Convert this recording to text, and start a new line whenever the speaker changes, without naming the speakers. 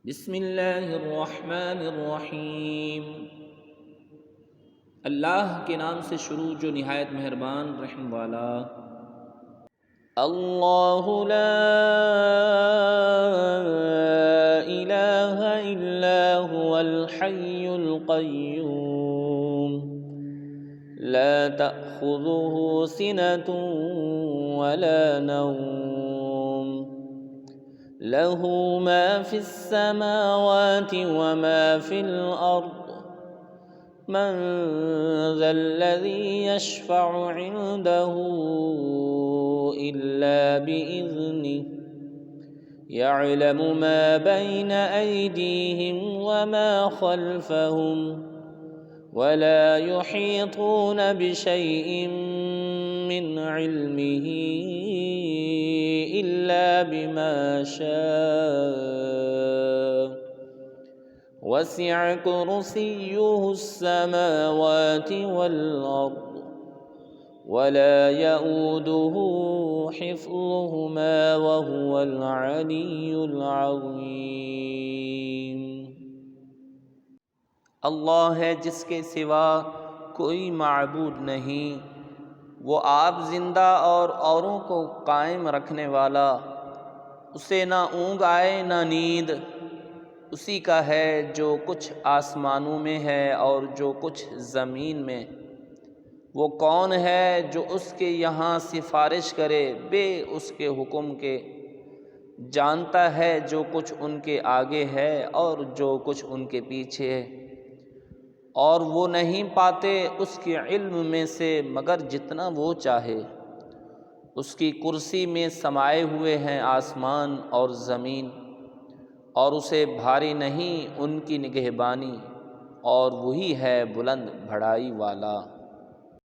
بسم اللہ الرحمن الرحیم۔ اللہ کے نام سے شروع جو نہایت مہربان رحم والا۔ اللہ لا الہ الا هو الحی القیوم لا تأخذه سنة ولا نوم له ما في السماوات وما في الأرض من ذا الذي يشفع عنده إلا بإذنه يعلم ما بين أيديهم وما خلفهم ولا يحيطون بشيء من علمه إلا بما شاء وسع كرسيه السماوات والأرض ولا يؤوده حفظهما وهو العلي العظيم۔ اللہ ہے جس کے سوا کوئی معبود نہیں، وہ آپ زندہ اور اوروں کو قائم رکھنے والا، اسے نہ اونگ آئے نہ نیند، اسی کا ہے جو کچھ آسمانوں میں ہے اور جو کچھ زمین میں۔ وہ کون ہے جو اس کے یہاں سفارش کرے بے اس کے حکم کے؟ جانتا ہے جو کچھ ان کے آگے ہے اور جو کچھ ان کے پیچھے ہے، اور وہ نہیں پاتے اس کے علم میں سے مگر جتنا وہ چاہے۔ اس کی کرسی میں سمائے ہوئے ہیں آسمان اور زمین، اور اسے بھاری نہیں ان کی نگہبانی، اور وہی ہے بلند بڑائی والا۔